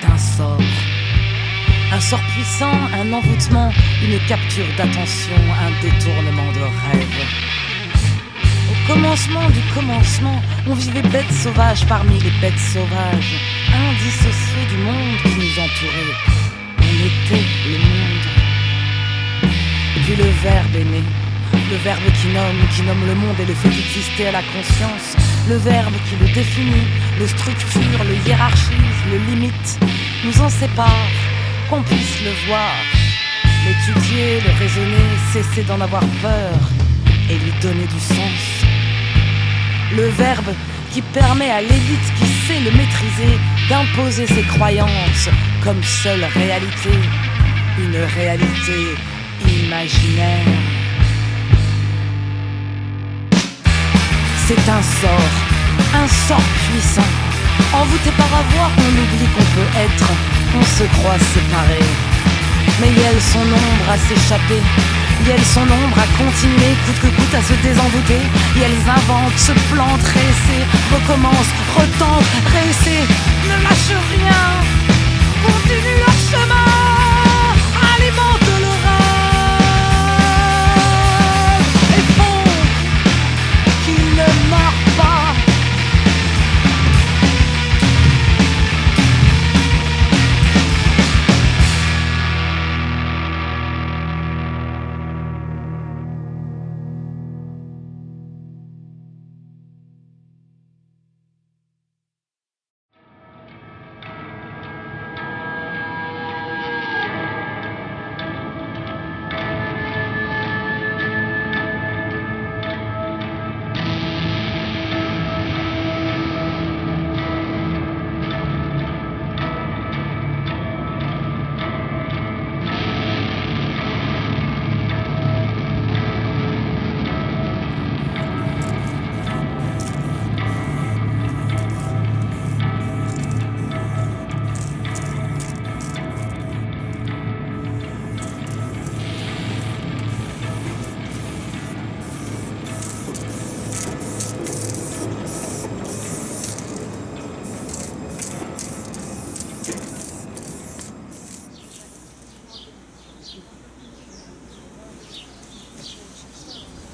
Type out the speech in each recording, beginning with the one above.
C'est un sort puissant, un envoûtement, une capture d'attention, un détournement de rêve. Au commencement du commencement, on vivait bêtes sauvages parmi les bêtes sauvages, indissociés du monde qui nous entourait. On était le monde. Puis le Verbe est né, le Verbe qui nomme le monde et le fait exister à la conscience, le Verbe qui le définit, le structure, le hiérarchise, le limite, nous en sépare, qu'on puisse le voir, l'étudier, le raisonner, cesser d'en avoir peur et lui donner du sens. Le Verbe qui permet à l'élite qui sait le maîtriser d'imposer ses croyances comme seule réalité, une réalité imaginaire. C'est un sort puissant, envoûté par avoir, on oublie qu'on peut être, on se croit séparé. Mais y a son ombre à s'échapper, y a son ombre à continuer, coûte que coûte à se désenvoûter. Y elles inventent, se plantent, réessaient, recommencent, retentent, réessaient, ne lâchent rien, continuent leur chemin, alimentent le rêve et font qu'il ne meurt pas.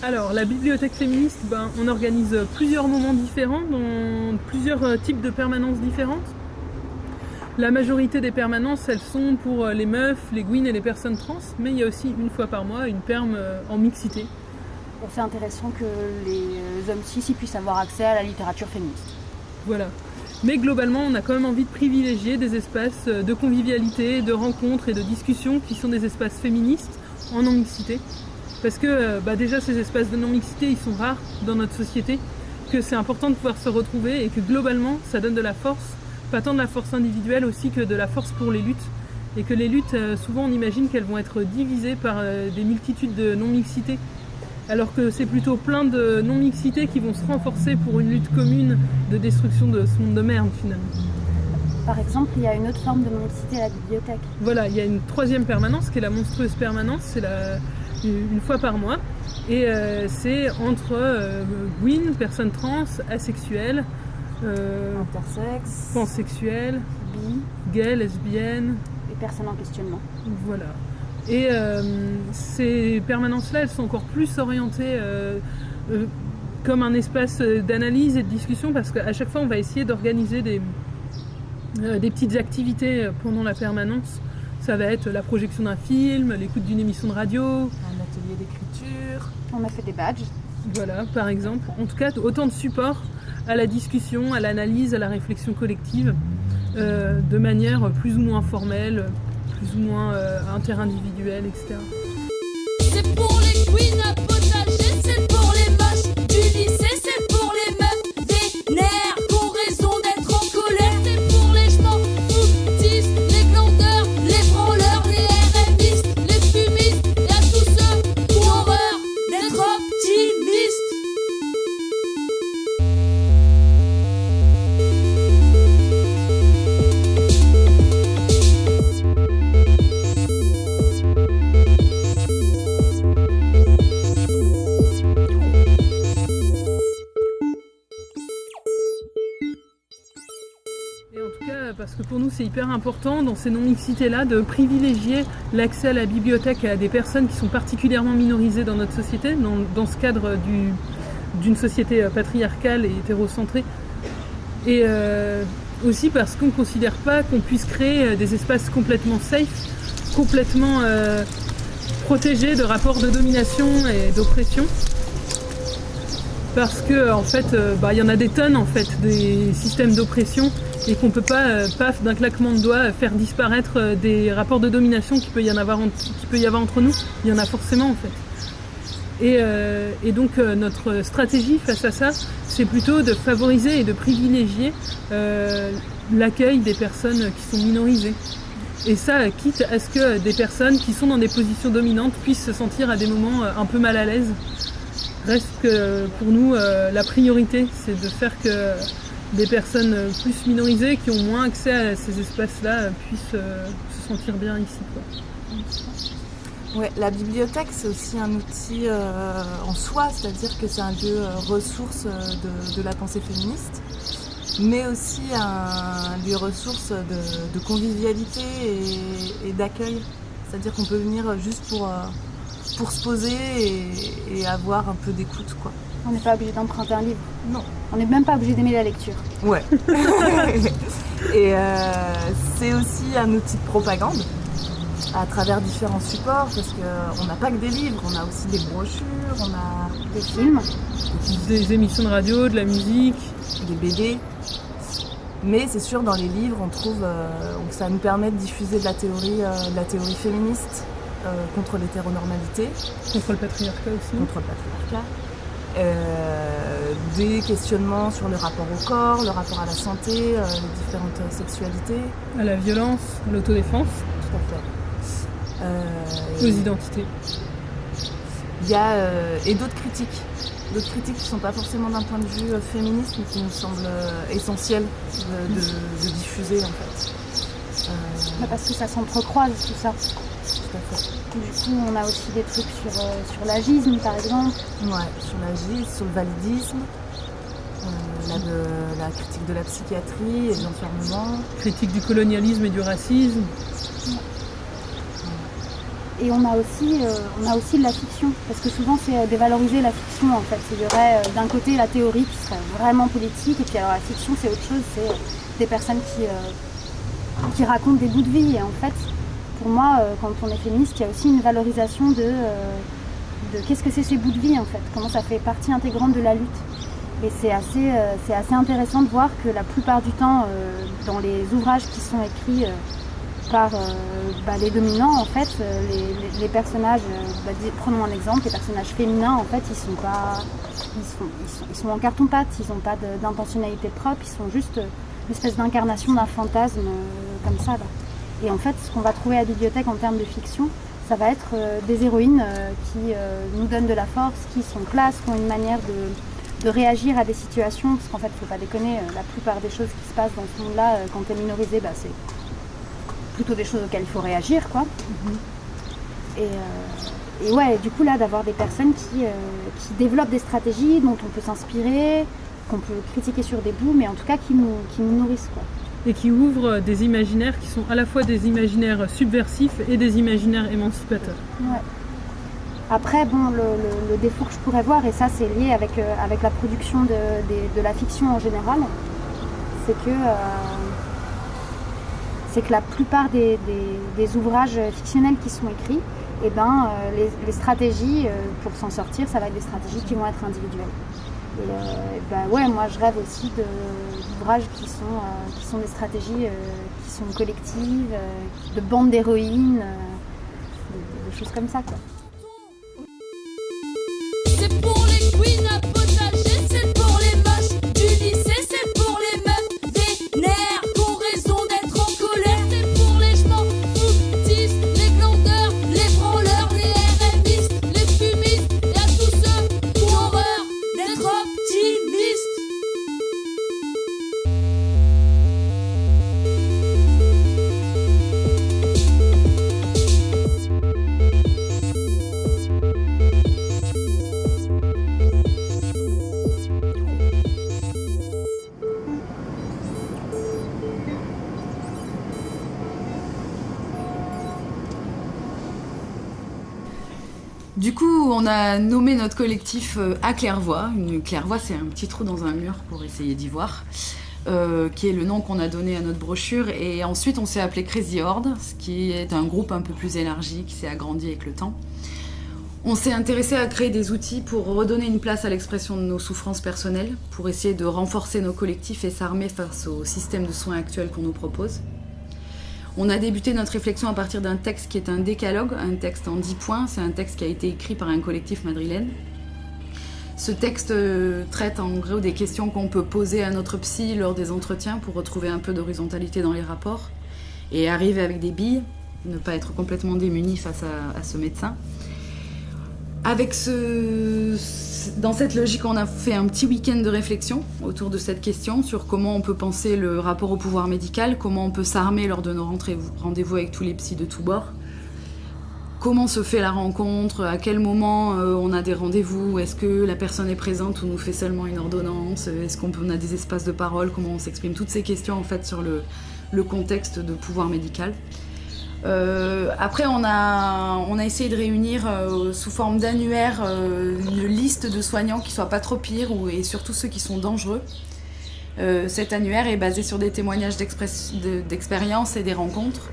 Alors, la bibliothèque féministe, on organise plusieurs moments différents dans plusieurs types de permanences différentes. La majorité des permanences, elles sont pour les meufs, les gouines et les personnes trans, mais il y a aussi une fois par mois une perme en mixité. C'est intéressant que les hommes cis puissent avoir accès à la littérature féministe. Voilà. Mais globalement, on a quand même envie de privilégier des espaces de convivialité, de rencontres et de discussions qui sont des espaces féministes en non-mixité. Parce que déjà ces espaces de non-mixité, ils sont rares dans notre société, que c'est important de pouvoir se retrouver et que globalement, ça donne de la force, pas tant de la force individuelle aussi que de la force pour les luttes. Et que les luttes, souvent on imagine qu'elles vont être divisées par des multitudes de non-mixité, alors que c'est plutôt plein de non-mixité qui vont se renforcer pour une lutte commune de destruction de ce monde de merde finalement. Par exemple, il y a une autre forme de non-mixité à la bibliothèque. Voilà, il y a une troisième permanence qui est la monstrueuse permanence, c'est une fois par mois, et c'est entre gouines, personnes trans, asexuelles, intersexes, pansexuelles, bi, gays, lesbiennes, et personnes en questionnement. Voilà. Et ces permanences-là, elles sont encore plus orientées comme un espace d'analyse et de discussion, parce qu'à chaque fois, on va essayer d'organiser des petites activités pendant la permanence. Ça va être la projection d'un film, l'écoute d'une émission de radio, Un atelier d'écriture. On a fait des badges. Voilà, par exemple. En tout cas, autant de support à la discussion, à l'analyse, à la réflexion collective, de manière plus ou moins formelle, plus ou moins interindividuelle, etc. C'est pour les queens à potager, c'est pour les moches du lycée, c'est pour les meufs des nerfs qui ont raison d'être en colère, c'est pour les chemins foutistes, les glandeurs, les branleurs, les RMistes, les fumistes, et à tous ceux qui ont horreur d'être optimistes. c'est hyper important dans ces non-mixités-là de privilégier l'accès à la bibliothèque à des personnes qui sont particulièrement minorisées dans notre société, dans ce cadre d'une société patriarcale et hétérocentrée. Et aussi parce qu'on ne considère pas qu'on puisse créer des espaces complètement safe, complètement protégés de rapports de domination et d'oppression. Parce que en fait, il y en a des tonnes en fait des systèmes d'oppression et qu'on peut pas, paf, d'un claquement de doigts, faire disparaître des rapports de domination qu'il peut y avoir entre nous. Il y en a forcément en fait. Et donc notre stratégie face à ça, c'est plutôt de favoriser et de privilégier l'accueil des personnes qui sont minorisées. Et ça, quitte à ce que des personnes qui sont dans des positions dominantes puissent se sentir à des moments un peu mal à l'aise. Reste que pour nous, la priorité, c'est de faire que des personnes plus minorisées, qui ont moins accès à ces espaces-là, puissent se sentir bien ici, quoi. Ouais, la bibliothèque, c'est aussi un outil en soi, c'est-à-dire que c'est un lieu ressource de la pensée féministe, mais aussi un lieu ressource de convivialité et d'accueil. C'est-à-dire qu'on peut venir juste pour se poser et avoir un peu d'écoute, quoi. On n'est pas obligé d'emprunter un livre. Non. On n'est même pas obligé d'aimer la lecture. Ouais. Et c'est aussi un outil de propagande à travers différents supports, parce qu'on n'a pas que des livres, on a aussi des brochures, on a Des films. Des émissions de radio, de la musique. des BD. Mais c'est sûr, dans les livres, on trouve que ça nous permet de diffuser de la théorie féministe contre l'hétéronormalité. Contre le patriarcat aussi. Contre le patriarcat. Des questionnements sur le rapport au corps, le rapport à la santé, les différentes sexualités. À la violence, à l'autodéfense, Tout à fait. aux identités. Il y a et d'autres critiques qui ne sont pas forcément d'un point de vue féministe, mais qui nous semblent essentielles de diffuser, en fait. Parce que ça s'entrecroise tout ça. Tout à fait. Du coup, on a aussi des trucs sur l'agisme, par exemple. Ouais, sur l'agisme, sur le validisme, la critique de la psychiatrie et de l'enfermement. Critique du colonialisme et du racisme. Et on a aussi de la fiction, parce que souvent c'est dévaloriser la fiction en fait. Il y aurait d'un côté la théorie qui serait vraiment politique, et puis alors la fiction c'est autre chose, c'est des personnes qui racontent des bouts de vie. Et en fait, pour moi, quand on est féministe, il y a aussi une valorisation de qu'est-ce que c'est ces bouts de vie en fait, comment ça fait partie intégrante de la lutte. Et c'est assez intéressant de voir que la plupart du temps, dans les ouvrages qui sont écrits par les dominants, en fait, les personnages, prenons un exemple, les personnages féminins, en fait, ils sont en carton-pâte, ils n'ont pas d'intentionnalité propre, ils sont juste une espèce d'incarnation d'un fantasme comme ça, là. Et en fait, ce qu'on va trouver à la bibliothèque en termes de fiction, ça va être des héroïnes qui nous donnent de la force, qui sont classes, qui ont une manière de réagir à des situations, parce qu'en fait, il ne faut pas déconner, la plupart des choses qui se passent dans ce monde-là, quand tu es minorisé, c'est plutôt des choses auxquelles il faut réagir, quoi. Et ouais, du coup là, d'avoir des personnes qui développent des stratégies dont on peut s'inspirer, qu'on peut critiquer sur des bouts, mais en tout cas qui nous nourrissent, quoi. Et qui ouvrent des imaginaires qui sont à la fois des imaginaires subversifs et des imaginaires émancipateurs. Ouais. Après, bon, le défaut que je pourrais voir, et ça c'est lié avec la production de la fiction en général, c'est que la plupart des ouvrages fictionnels qui sont écrits, les stratégies pour s'en sortir, ça va être des stratégies qui vont être individuelles. Et ouais, moi je rêve aussi d'ouvrages qui sont des stratégies qui sont collectives, de bandes d'héroïnes, de choses comme ça, quoi. C'est pour les queens à potager, c'est pour les moches du lycée, c'est pour les meufs des nerfs qui ont raison d'être en colère, c'est pour les chemins foutistes, les glandeurs, les branleurs, les RMistes, les fumistes, et à tous ceux qui ont horreur d'être optimistes. Du coup, on a nommé notre collectif à Clairvoie. Une clairvoie, c'est un petit trou dans un mur pour essayer d'y voir, qui est le nom qu'on a donné à notre brochure. Et ensuite, on s'est appelé Crazy Horde, ce qui est un groupe un peu plus élargi, qui s'est agrandi avec le temps. On s'est intéressé à créer des outils pour redonner une place à l'expression de nos souffrances personnelles, pour essayer de renforcer nos collectifs et s'armer face au système de soins actuel qu'on nous propose. On a débuté notre réflexion à partir d'un texte qui est un décalogue, un texte en 10 points. C'est un texte qui a été écrit par un collectif madrilène. Ce texte traite en gros des questions qu'on peut poser à notre psy lors des entretiens pour retrouver un peu d'horizontalité dans les rapports et arriver avec des billes, ne pas être complètement démuni face à ce médecin. Dans cette logique, on a fait un petit week-end de réflexion autour de cette question sur comment on peut penser le rapport au pouvoir médical, comment on peut s'armer lors de nos rendez-vous avec tous les psys de tous bords, comment se fait la rencontre, à quel moment on a des rendez-vous, est-ce que la personne est présente ou nous fait seulement une ordonnance, est-ce qu'on a des espaces de parole, comment on s'exprime, toutes ces questions en fait sur le contexte de pouvoir médical. Après, on a essayé de réunir sous forme d'annuaire une liste de soignants qui soient pas trop pires et surtout ceux qui sont dangereux. Cet annuaire est basé sur des témoignages d'expérience et des rencontres,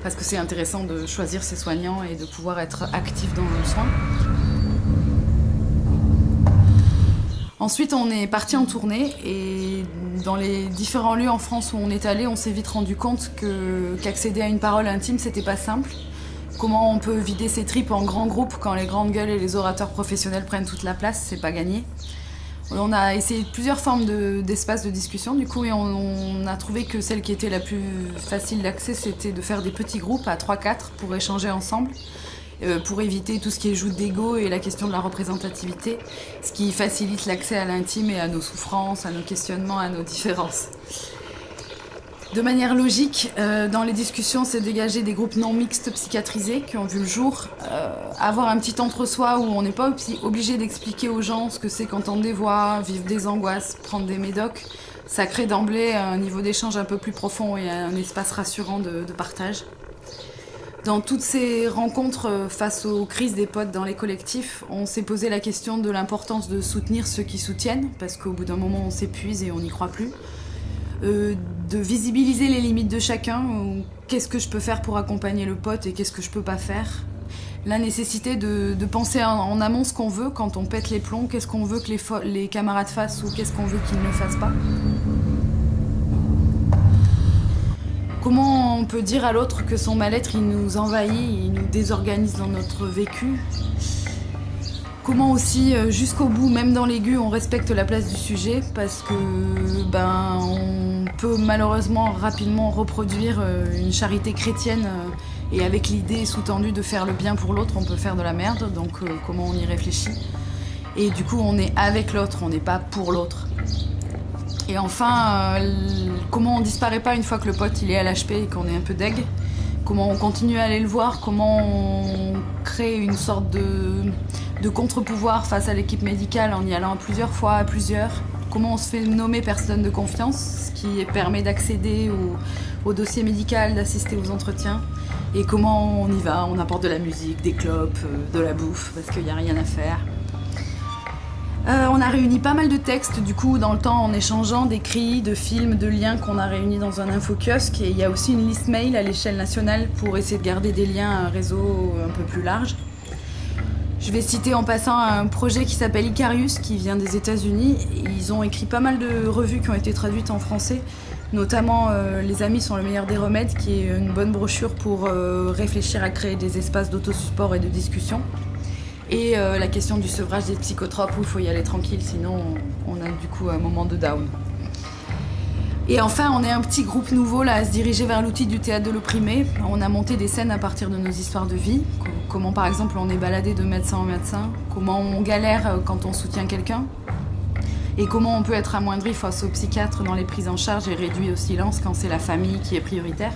parce que c'est intéressant de choisir ses soignants et de pouvoir être actif dans le soin. Ensuite, on est parti en tournée et dans les différents lieux en France où on est allé, on s'est vite rendu compte qu'accéder à une parole intime, c'était pas simple. Comment on peut vider ses tripes en grand groupe quand les grandes gueules et les orateurs professionnels prennent toute la place, c'est pas gagné. On a essayé plusieurs formes d'espaces de discussion du coup et on a trouvé que celle qui était la plus facile d'accès, c'était de faire des petits groupes à 3-4 pour échanger ensemble. Pour éviter tout ce qui est joute d'ego et la question de la représentativité, ce qui facilite l'accès à l'intime et à nos souffrances, à nos questionnements, à nos différences. De manière logique, dans les discussions, c'est dégager des groupes non mixtes psychiatrisés qui ont vu le jour, avoir un petit entre-soi où on n'est pas obligé d'expliquer aux gens ce que c'est qu'entendre des voix, vivre des angoisses, prendre des médocs. Ça crée d'emblée un niveau d'échange un peu plus profond et un espace rassurant de partage. Dans toutes ces rencontres face aux crises des potes dans les collectifs, on s'est posé la question de l'importance de soutenir ceux qui soutiennent, parce qu'au bout d'un moment on s'épuise et on n'y croit plus. De visibiliser les limites de chacun, qu'est-ce que je peux faire pour accompagner le pote et qu'est-ce que je peux pas faire. La nécessité de penser en amont ce qu'on veut quand on pète les plombs, qu'est-ce qu'on veut que les camarades fassent ou qu'est-ce qu'on veut qu'ils ne fassent pas. Comment on peut dire à l'autre que son mal-être, il nous envahit, il nous désorganise dans notre vécu. Comment aussi, jusqu'au bout, même dans l'aigu, on respecte la place du sujet, parce que on peut malheureusement rapidement reproduire une charité chrétienne et avec l'idée sous-tendue de faire le bien pour l'autre, on peut faire de la merde, donc comment on y réfléchit. Et du coup, on est avec l'autre, on n'est pas pour l'autre. Et enfin, comment on disparaît pas une fois que le pote il est à l'HP et qu'on est un peu deg. Comment on continue à aller le voir, comment on crée une sorte de contre-pouvoir face à l'équipe médicale en y allant plusieurs fois, à plusieurs. Comment on se fait nommer personne de confiance, ce qui permet d'accéder au dossier médical, d'assister aux entretiens. Et comment on y va, on apporte de la musique, des clopes, de la bouffe, parce qu'il n'y a rien à faire. On a réuni pas mal de textes du coup dans le temps en échangeant d'écrits, de films, de liens qu'on a réunis dans un infokiosque et il y a aussi une liste mail à l'échelle nationale pour essayer de garder des liens à un réseau un peu plus large. Je vais citer en passant un projet qui s'appelle Icarius qui vient des États-Unis. Ils ont écrit pas mal de revues qui ont été traduites en français, notamment Les Amis sont le meilleur des remèdes qui est une bonne brochure pour réfléchir à créer des espaces d'autosupport et de discussion. Et la question du sevrage des psychotropes où il faut y aller tranquille, sinon on a du coup un moment de down. Et enfin, on est un petit groupe nouveau là à se diriger vers l'outil du théâtre de l'opprimé. On a monté des scènes à partir de nos histoires de vie. Comment par exemple on est baladé de médecin en médecin. Comment on galère quand on soutient quelqu'un. Et comment on peut être amoindri face au psychiatre dans les prises en charge et réduit au silence quand c'est la famille qui est prioritaire.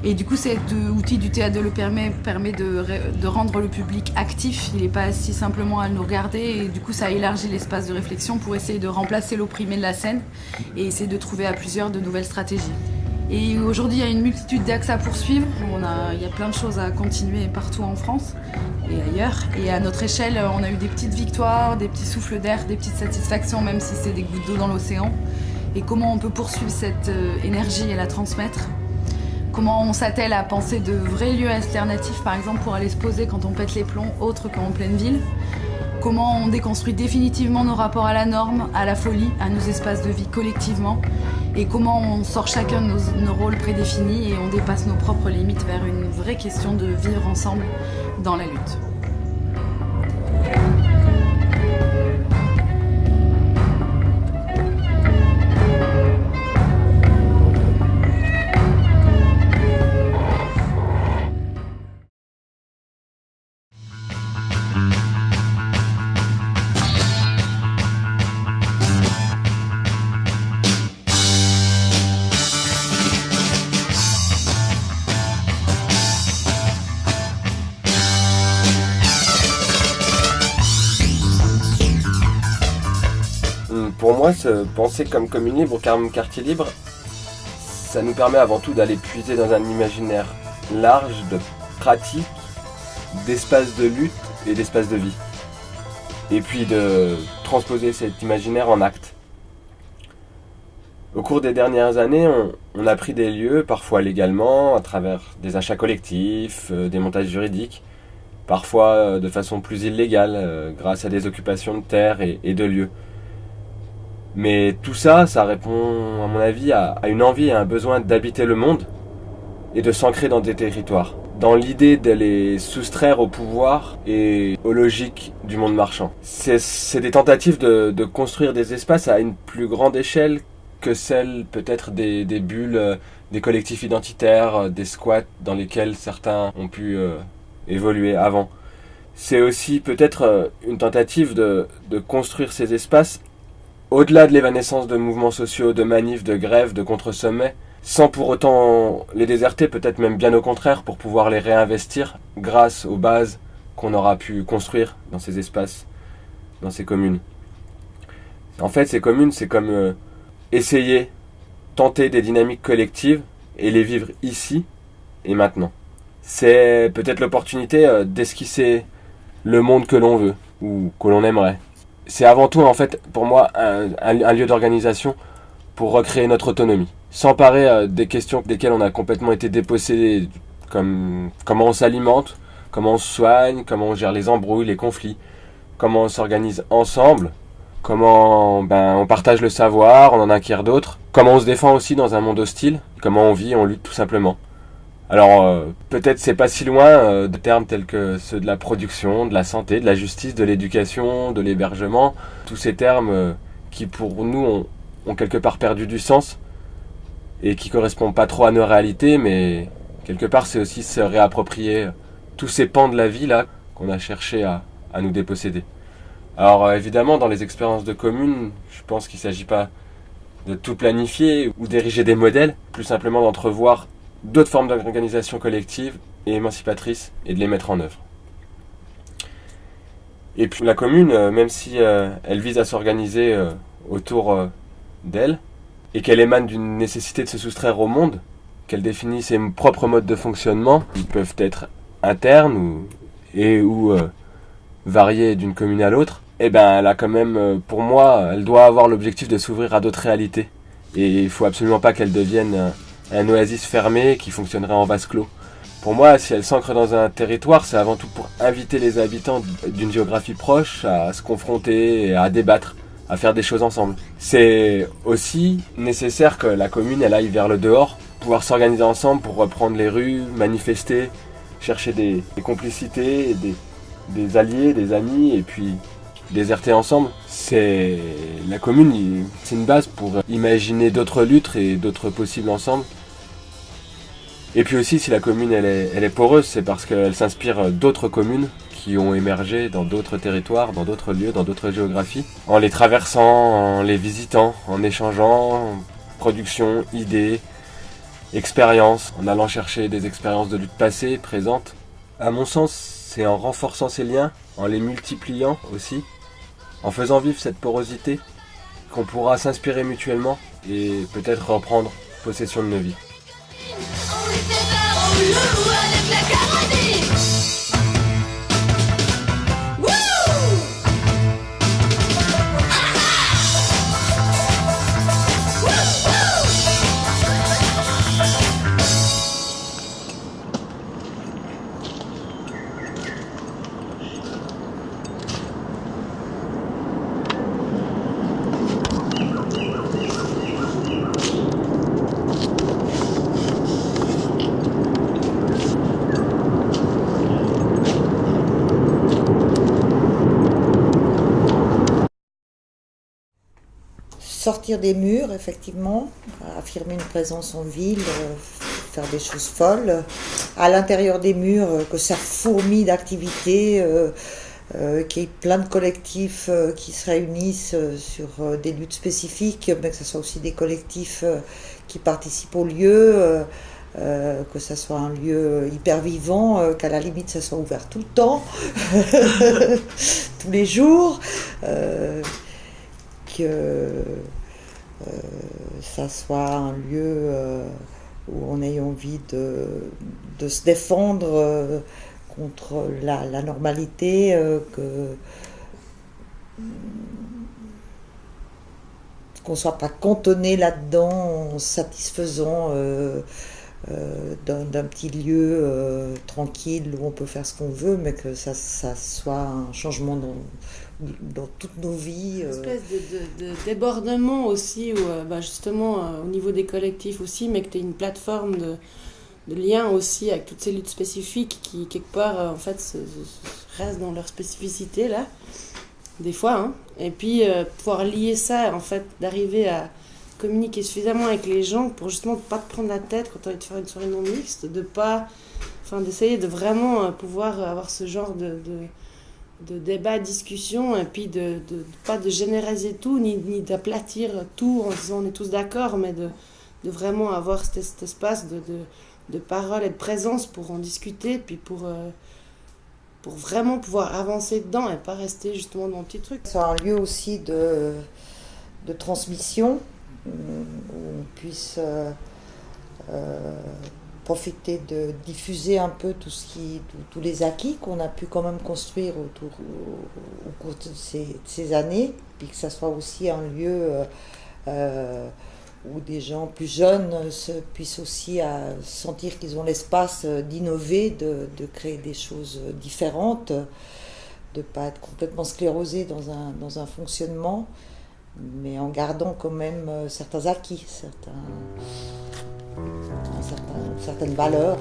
Et du coup, cet outil du théâtre de l'opprimé permet de rendre le public actif. Il n'est pas assis simplement à nous regarder. Et du coup, ça élargit l'espace de réflexion pour essayer de remplacer l'opprimé de la scène et essayer de trouver à plusieurs de nouvelles stratégies. Et aujourd'hui, il y a une multitude d'axes à poursuivre. Il y a plein de choses à continuer partout en France et ailleurs. Et à notre échelle, on a eu des petites victoires, des petits souffles d'air, des petites satisfactions, même si c'est des gouttes d'eau dans l'océan. Et comment on peut poursuivre cette énergie et la transmettre. Comment on s'attelle à penser de vrais lieux alternatifs, par exemple, pour aller se poser quand on pète les plombs, autres qu'en pleine ville. Comment on déconstruit définitivement nos rapports à la norme, à la folie, à nos espaces de vie collectivement. Et comment on sort chacun de nos rôles prédéfinis et on dépasse nos propres limites vers une vraie question de vivre ensemble dans la lutte. Pour moi, se penser comme commune libre ou comme quartier libre, ça nous permet avant tout d'aller puiser dans un imaginaire large de pratiques, d'espaces de lutte et d'espaces de vie. Et puis de transposer cet imaginaire en actes. Au cours des dernières années, on a pris des lieux, parfois légalement, à travers des achats collectifs, des montages juridiques, parfois de façon plus illégale, grâce à des occupations de terres et de lieux. Mais tout ça, ça répond, à mon avis, à une envie et à un besoin d'habiter le monde et de s'ancrer dans des territoires, dans l'idée de les soustraire au pouvoir et aux logiques du monde marchand. C'est des tentatives de construire des espaces à une plus grande échelle que celle peut-être des bulles, des collectifs identitaires, des squats dans lesquels certains ont pu évoluer avant. C'est aussi peut-être une tentative de construire ces espaces au-delà de l'évanescence de mouvements sociaux, de manifs, de grèves, de contre-sommets, sans pour autant les déserter, peut-être même bien au contraire, pour pouvoir les réinvestir grâce aux bases qu'on aura pu construire dans ces espaces, dans ces communes. En fait, ces communes, c'est comme essayer, tenter des dynamiques collectives et les vivre ici et maintenant. C'est peut-être l'opportunité d'esquisser le monde que l'on veut, ou que l'on aimerait. C'est avant tout, en fait, pour moi, un lieu d'organisation pour recréer notre autonomie. S'emparer des questions desquelles on a complètement été dépossédé, comme comment on s'alimente, comment on se soigne, comment on gère les embrouilles, les conflits, comment on s'organise ensemble, comment on partage le savoir, on en acquiert d'autres, comment on se défend aussi dans un monde hostile, comment on vit, on lutte tout simplement. Alors, peut-être c'est pas si loin de termes tels que ceux de la production, de la santé, de la justice, de l'éducation, de l'hébergement. Tous ces termes qui pour nous ont quelque part perdu du sens et qui correspondent pas trop à nos réalités, mais quelque part c'est aussi se réapproprier tous ces pans de la vie là qu'on a cherché à nous déposséder. Alors évidemment dans les expériences de communes, je pense qu'il s'agit pas de tout planifier ou d'ériger des modèles, plus simplement d'entrevoir d'autres formes d'organisation collective et émancipatrice et de les mettre en œuvre. Et puis la commune, même si elle vise à s'organiser autour d'elle et qu'elle émane d'une nécessité de se soustraire au monde, qu'elle définit ses propres modes de fonctionnement, qui peuvent être internes ou variés d'une commune à l'autre, eh ben elle a quand même, pour moi, elle doit avoir l'objectif de s'ouvrir à d'autres réalités. Et il faut absolument pas qu'elle devienne un oasis fermé qui fonctionnerait en vase clos. Pour moi, si elle s'ancre dans un territoire, c'est avant tout pour inviter les habitants d'une géographie proche à se confronter, et à débattre, à faire des choses ensemble. C'est aussi nécessaire que la commune elle aille vers le dehors, pouvoir s'organiser ensemble pour reprendre les rues, manifester, chercher des complicités, des alliés, des amis, et puis déserter ensemble. La commune, c'est une base pour imaginer d'autres luttes et d'autres possibles ensemble. Et puis aussi, si la commune elle est poreuse, c'est parce qu'elle s'inspire d'autres communes qui ont émergé dans d'autres territoires, dans d'autres lieux, dans d'autres géographies, en les traversant, en les visitant, en échangeant, production, idées, expériences, en allant chercher des expériences de lutte passées, présentes. À mon sens, c'est en renforçant ces liens, en les multipliant aussi, en faisant vivre cette porosité, qu'on pourra s'inspirer mutuellement et peut-être reprendre possession de nos vies. loulou avec la Caroline. Sortir des murs, effectivement, affirmer une présence en ville, faire des choses folles. À l'intérieur des murs, que ça fourmille d'activités, qu'il y ait plein de collectifs qui se réunissent sur des luttes spécifiques, mais que ce soit aussi des collectifs qui participent au lieu, que ce soit un lieu hyper vivant, qu'à la limite ça soit ouvert tout le temps, tous les jours. Que ça soit un lieu où on ait envie de se défendre contre la normalité, qu'on ne soit pas cantonné là-dedans en satisfaisant d'un petit lieu tranquille où on peut faire ce qu'on veut, mais que ça soit un changement dans toutes nos vies. Une espèce de débordement aussi, où, justement au niveau des collectifs aussi, mais que tu aies une plateforme de lien aussi avec toutes ces luttes spécifiques qui, quelque part, en fait, restent dans leur spécificité, là, des fois. Hein. Et puis, pouvoir lier ça, en fait, d'arriver à communiquer suffisamment avec les gens pour justement pas te prendre la tête quand tu as envie de faire une soirée non mixte, d'essayer de vraiment pouvoir avoir ce genre de débat, discussion, et puis pas de généraliser tout, ni d'aplatir tout en disant on est tous d'accord, mais de vraiment avoir cet espace de parole et de présence pour en discuter, puis pour vraiment pouvoir avancer dedans et pas rester justement dans le petit truc. C'est un lieu aussi de transmission, où on puisse profiter de diffuser un peu tous les acquis qu'on a pu quand même construire au cours de ces années, puis que ça soit aussi un lieu où des gens plus jeunes puissent aussi sentir qu'ils ont l'espace d'innover, de créer des choses différentes, de ne pas être complètement sclérosé dans un fonctionnement, mais en gardant quand même certains acquis, certaines valeurs.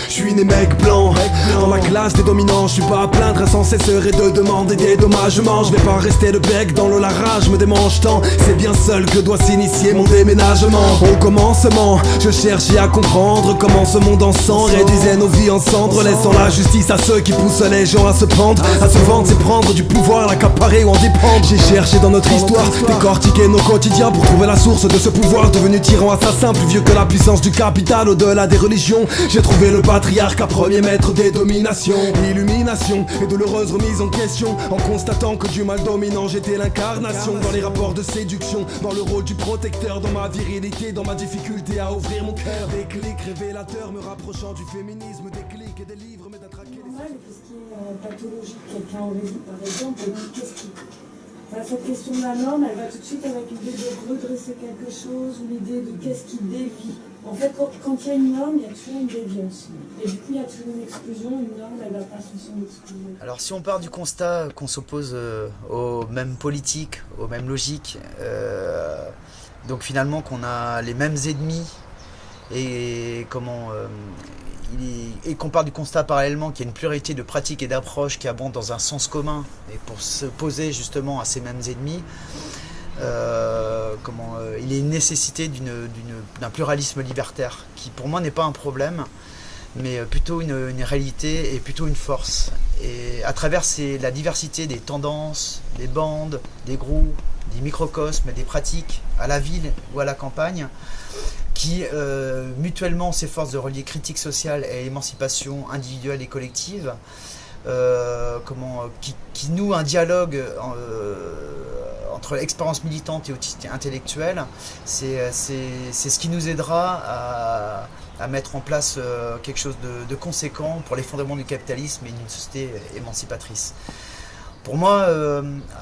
Je suis né mec blanc, dans la classe des dominants. Je suis pas à plaindre sans cesseur et de demander des dommagements. Je vais pas rester le bec dans l'eau, la rage me démange tant. C'est bien seul que doit s'initier mon déménagement. Au commencement, je cherchais à comprendre comment ce monde en sang réduisait nos vies en cendres, laissant la justice à ceux qui poussent les gens à se pendre, à se vendre, c'est prendre du pouvoir, l'accaparer ou en dépendre. J'ai cherché dans notre histoire, décortiquer nos quotidiens pour trouver la source de ce pouvoir devenu tyran assassin, plus vieux que la puissance du capital, au-delà des religions. J'ai trouvé le patriarcat, premier maître des dominations. L'illumination et douloureuse remise en question, en constatant que du mal dominant j'étais l'incarnation. Dans les rapports de séduction, dans le rôle du protecteur, dans ma virilité, dans ma difficulté à ouvrir mon cœur. Des clics révélateurs me rapprochant du féminisme, des clics et des livres, mais d'attraquer les... Qu'est-ce qui est pathologique, quelqu'un aurait dit par exemple, qu'est-ce qui... Enfin, cette question de la norme, elle va tout de suite avec l'idée de redresser quelque chose, ou l'idée de qu'est-ce qui dévie. En fait, quand il y a une norme, il y a toujours une déviance. Et du coup, il y a toujours une exclusion, une norme, elle va pas fonctionner exclusion. Alors si on part du constat qu'on s'oppose aux mêmes politiques, aux mêmes logiques, donc finalement qu'on a les mêmes ennemis, et et qu'on part du constat parallèlement qu'il y a une pluralité de pratiques et d'approches qui abondent dans un sens commun, et pour s'opposer justement à ces mêmes ennemis, il est une nécessité d'un pluralisme libertaire, qui pour moi n'est pas un problème, mais plutôt une réalité et plutôt une force. Et à travers la diversité des tendances, des bandes, des groupes, des microcosmes, des pratiques, à la ville ou à la campagne, qui mutuellement s'efforcent de relier critique sociale et émancipation individuelle et collective, qui noue un dialogue entre expérience militante et outil intellectuel. C'est ce qui nous aidera à mettre en place quelque chose de conséquent pour les fondements du capitalisme et d'une société émancipatrice. Pour moi,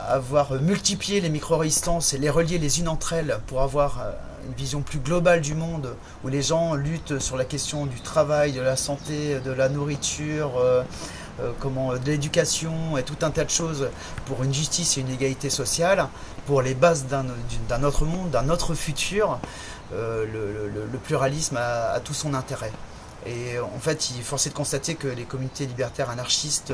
avoir multiplié les micro-résistances et les relier les unes entre elles pour avoir une vision plus globale du monde, où les gens luttent sur la question du travail, de la santé, de la nourriture, de l'éducation et tout un tas de choses pour une justice et une égalité sociale, pour les bases d'un autre monde, d'un autre futur, le pluralisme a tout son intérêt. Et en fait, il est forcé de constater que les communautés libertaires anarchistes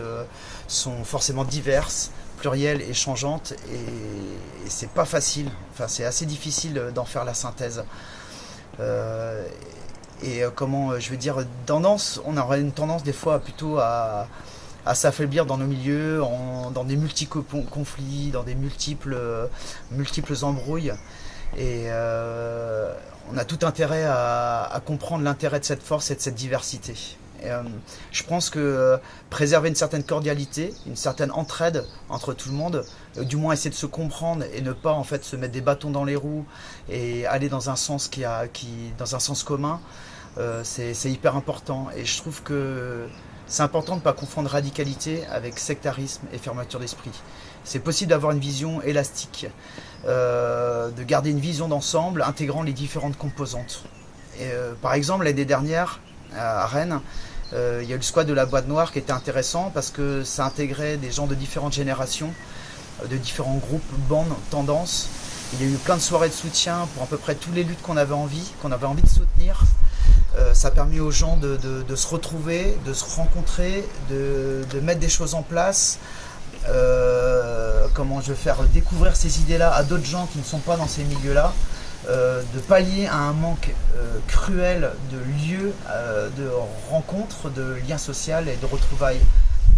sont forcément diverses, plurielles et changeantes, et c'est pas facile, enfin c'est assez difficile d'en faire la synthèse. On aurait une tendance des fois plutôt à s'affaiblir dans nos milieux, dans des multiples conflits, dans des multiples embrouilles. Et on a tout intérêt à comprendre l'intérêt de cette force et de cette diversité. Et, je pense que préserver une certaine cordialité, une certaine entraide entre tout le monde, du moins essayer de se comprendre et ne pas en fait se mettre des bâtons dans les roues et aller dans un sens dans un sens commun, c'est hyper important. Et je trouve que c'est important de ne pas confondre radicalité avec sectarisme et fermeture d'esprit. C'est possible d'avoir une vision élastique, de garder une vision d'ensemble intégrant les différentes composantes. Et, par exemple, l'année dernière, à Rennes, il y a eu le squat de la Boîte Noire qui était intéressant parce que ça intégrait des gens de différentes générations, de différents groupes, bandes, tendances. Il y a eu plein de soirées de soutien pour à peu près toutes les luttes qu'on avait envie de soutenir. Ça a permis aux gens de se retrouver, de se rencontrer, de mettre des choses en place. Faire découvrir ces idées-là à d'autres gens qui ne sont pas dans ces milieux-là, de pallier à un manque cruel de lieux, de rencontres, de liens sociaux et de retrouvailles.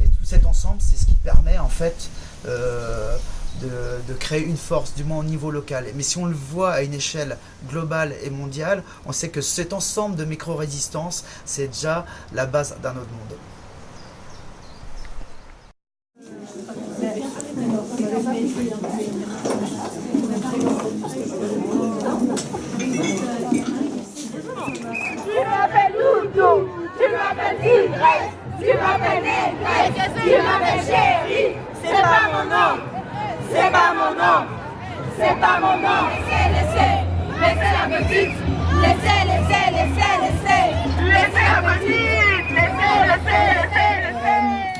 Et tout cet ensemble, c'est ce qui permet en fait de créer une force, du moins au niveau local. Mais si on le voit à une échelle globale et mondiale, on sait que cet ensemble de micro-résistances, c'est déjà la base d'un autre monde. Tu m'appelles Loulou, tu m'appelles Tigresse, tu m'appelles Négresse, tu m'appelles Chérie. C'est pas mon nom, c'est pas mon nom, c'est pas mon nom. Laissez la petite, laissez la petite, laissez.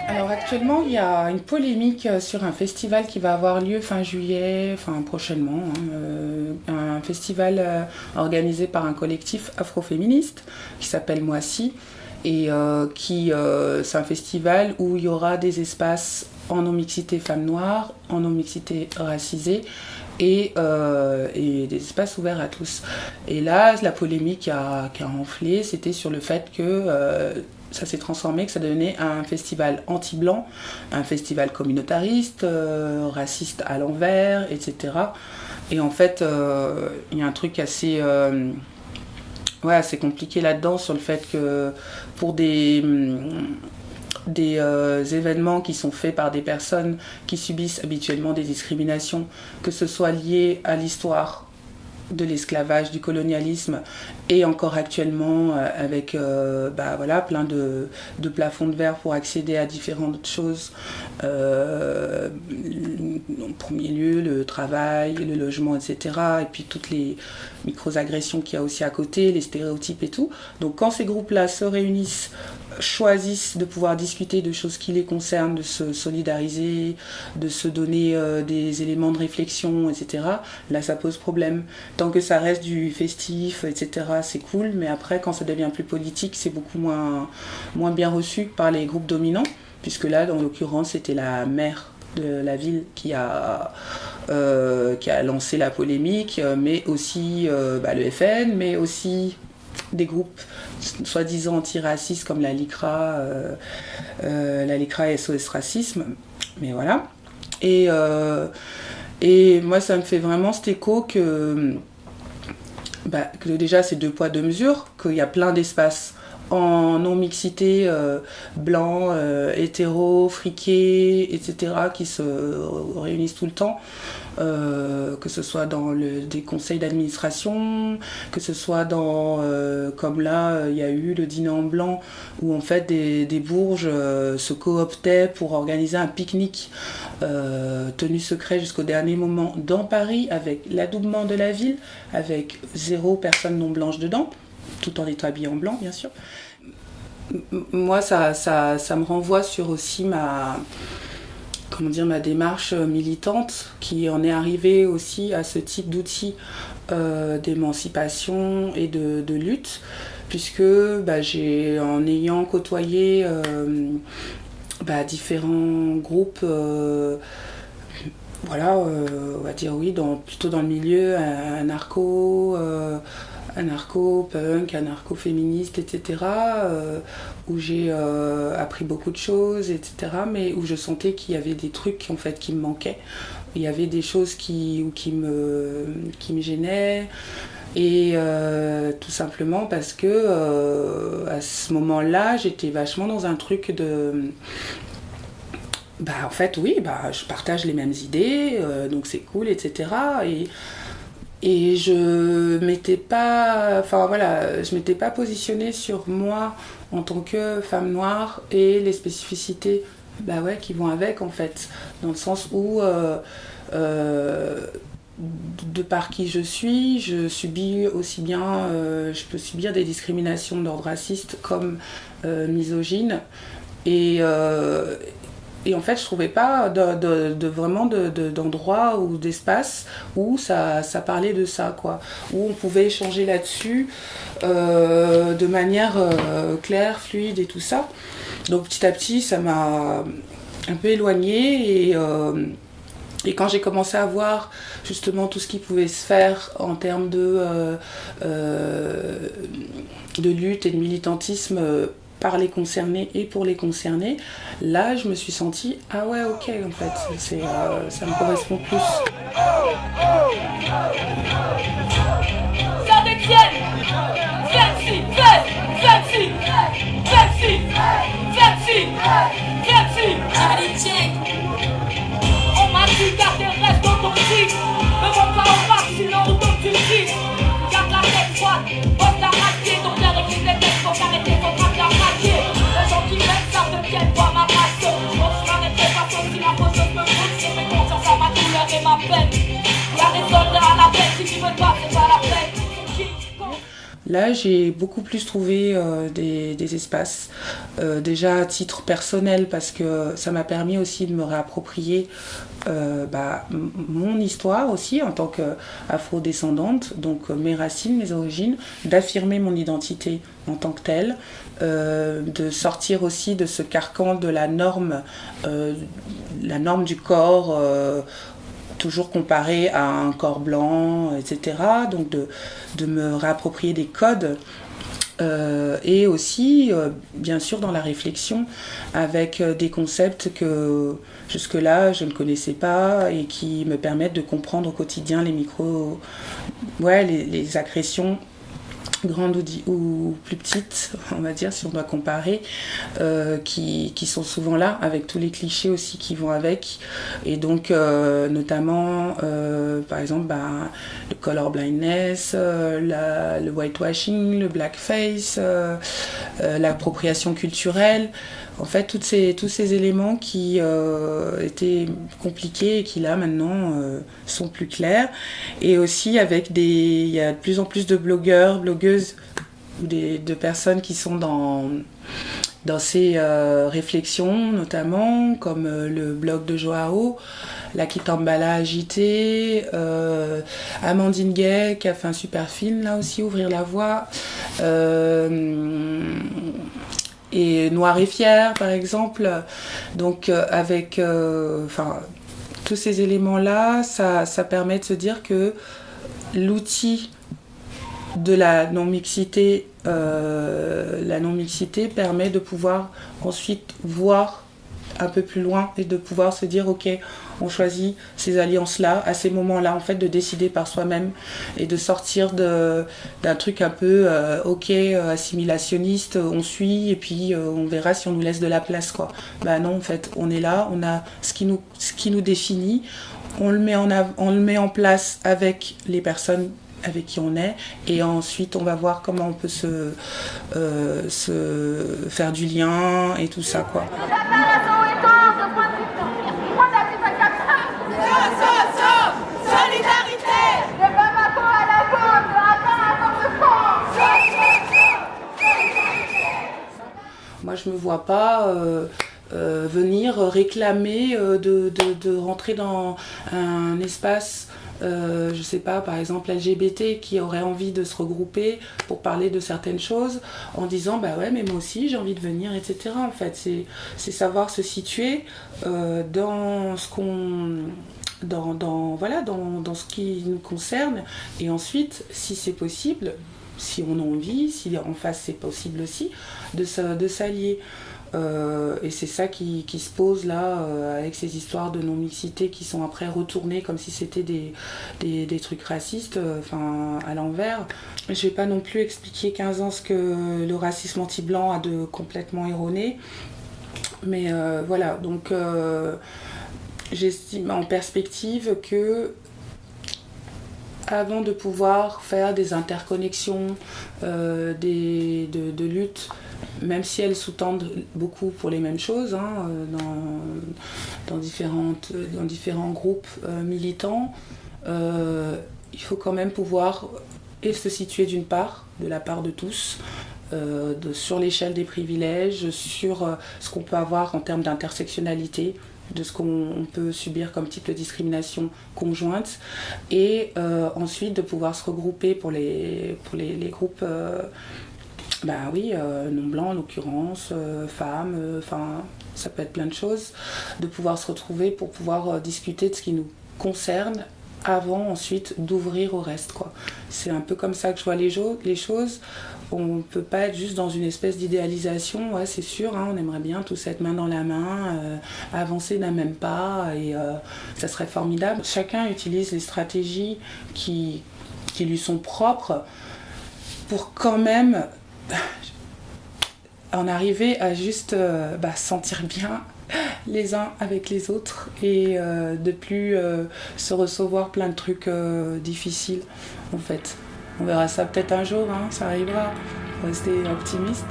Alors actuellement, il y a une polémique sur un festival qui va avoir lieu fin juillet, prochainement, un festival organisé par un collectif afroféministe qui s'appelle Moissy, et c'est un festival où il y aura des espaces en non-mixité femmes noires, en non-mixité racisée, et des espaces ouverts à tous. Et là, la polémique qui a enflé, c'était sur le fait que ça s'est transformé, que ça devenait un festival anti-blanc, un festival communautariste, raciste à l'envers, etc. Et en fait, il y a un truc assez compliqué là-dedans sur le fait que pour des événements qui sont faits par des personnes qui subissent habituellement des discriminations, que ce soit lié à l'histoire de l'esclavage, du colonialisme, et encore actuellement avec plein de plafonds de verre pour accéder à différentes choses. En premier lieu, le travail, le logement, etc. Et puis toutes les micro-agressions qu'il y a aussi à côté, les stéréotypes et tout. Donc quand ces groupes-là se réunissent, choisissent de pouvoir discuter de choses qui les concernent, de se solidariser, de se donner des éléments de réflexion, etc., là ça pose problème. Tant que ça reste du festif, etc., c'est cool, mais après quand ça devient plus politique, c'est beaucoup moins bien reçu par les groupes dominants, puisque là, en l'occurrence, c'était la maire de la ville qui a lancé la polémique, mais aussi le FN, mais aussi des groupes soi-disant antiracistes comme la LICRA et SOS Racisme, mais voilà. Et moi, ça me fait vraiment cet écho que que déjà c'est 2 poids 2 mesures, qu'il y a plein d'espaces en non-mixité, blancs, hétéros, friqués, etc., qui se réunissent tout le temps, que ce soit dans des conseils d'administration, que ce soit dans, comme là, il y a eu le dîner en blanc, où en fait des bourges se cooptaient pour organiser un pique-nique tenu secret jusqu'au dernier moment dans Paris, avec l'adoubement de la ville, avec 0 personne non blanche dedans, tout en étant habillé en blanc, bien sûr. Moi, ça me renvoie sur aussi ma démarche militante, qui en est arrivée aussi à ce type d'outils d'émancipation et de lutte, puisque en ayant côtoyé différents groupes, on va dire plutôt dans le milieu anarcho-punk, anarcho-féministe, etc., où j'ai appris beaucoup de choses, etc., mais où je sentais qu'il y avait des trucs en fait qui me manquaient. Il y avait des choses qui me gênaient, et tout simplement parce que à ce moment-là, j'étais vachement dans un truc de... en fait, oui, je partage les mêmes idées, donc c'est cool, etc., et je m'étais pas positionnée sur moi en tant que femme noire et les spécificités qui vont avec, en fait, dans le sens où de par qui je suis, je subis aussi bien, je peux subir des discriminations d'ordre raciste comme misogyne, et en fait, je trouvais pas d'endroit ou d'espace où ça parlait de ça, quoi. Où on pouvait échanger là-dessus de manière claire, fluide et tout ça. Donc petit à petit, ça m'a un peu éloignée, et quand j'ai commencé à voir justement tout ce qui pouvait se faire en termes de lutte et de militantisme par les concernés et pour les concernés, là je me suis sentie ah ouais, ok, en fait ça me correspond plus. Saint-Étienne, on m'a dit garder reste authentique, me montre pas au pas sinon on tombe du lit. Garde la tête froide, bosse la radier, ton cœur écrit les textes, faut arrêter ton train de la radier. Les gens qui m'aiment savent de quelle voix ma race. On se m'arrêtait pas sauf si la poseuse me fout, je fais confiance à ma douleur et ma peine. Y'a des soldats à la peine, si tu veux pas c'est pas la peine. Là, j'ai beaucoup plus trouvé des espaces, déjà à titre personnel, parce que ça m'a permis aussi de me réapproprier mon histoire aussi en tant qu'afro-descendante, donc mes racines, mes origines, d'affirmer mon identité en tant que telle, de sortir aussi de ce carcan de la norme du corps, toujours comparé à un corps blanc, etc. Donc de me réapproprier des codes, et aussi, bien sûr, dans la réflexion, avec des concepts que jusque-là je ne connaissais pas et qui me permettent de comprendre au quotidien les agressions, grandes ou plus petites, on va dire, si on doit comparer, qui sont souvent là, avec tous les clichés aussi qui vont avec, et donc notamment par exemple le color blindness, le whitewashing, le blackface, l'appropriation culturelle, en fait tous ces éléments qui étaient compliqués et qui là maintenant sont plus clairs, et aussi il y a de plus en plus de blogueuses ou de personnes qui sont dans ces réflexions, notamment comme le blog de Joao, la Kitambala agitée, Amandine Gay qui a fait un super film là aussi, Ouvrir la voie, et Noire et Fière par exemple. Donc avec tous ces éléments là, ça permet de se dire que l'outil de la non-mixité permet de pouvoir ensuite voir un peu plus loin et de pouvoir se dire ok, on choisit ces alliances-là, à ces moments-là, en fait, de décider par soi-même et de sortir d'un truc un peu assimilationniste, on suit et puis on verra si on nous laisse de la place, quoi. Bah non, en fait, on est là, on a ce qui nous définit, on le met en place avec les personnes avec qui on est, et ensuite on va voir comment on peut se faire du lien et tout ça, quoi. Moi je me vois pas venir réclamer de rentrer dans un espace, je sais pas, par exemple LGBT qui aurait envie de se regrouper pour parler de certaines choses en disant bah ouais mais moi aussi j'ai envie de venir, etc. En fait c'est savoir se situer dans ce qu'on dans ce qui nous concerne, et ensuite si c'est possible, si on a envie, si en face c'est possible aussi, de s'allier. Et c'est ça qui se pose là avec ces histoires de non-mixité qui sont après retournées comme si c'était des trucs racistes, à l'envers. Je vais pas non plus expliquer 15 ans ce que le racisme anti-blanc a de complètement erroné, mais voilà, donc j'estime en perspective que avant de pouvoir faire des interconnexions, de lutte, même si elles sous-tendent beaucoup pour les mêmes choses, dans différents groupes militants, il faut quand même pouvoir se situer d'une part, de la part de tous, sur l'échelle des privilèges, sur ce qu'on peut avoir en termes d'intersectionnalité, de ce qu'on peut subir comme type de discrimination conjointe, et ensuite de pouvoir se regrouper pour les groupes non blancs en l'occurrence, femmes, ça peut être plein de choses, de pouvoir se retrouver pour pouvoir discuter de ce qui nous concerne avant ensuite d'ouvrir au reste, quoi. C'est un peu comme ça que je vois les choses. On ne peut pas être juste dans une espèce d'idéalisation, ouais c'est sûr, on aimerait bien tous être main dans la main, avancer d'un même pas, et ça serait formidable. Chacun utilise les stratégies qui lui sont propres pour quand même en arriver à juste sentir bien les uns avec les autres, et de plus se recevoir plein de trucs difficiles en fait. On verra ça peut-être un jour, ça arrivera, rester optimiste.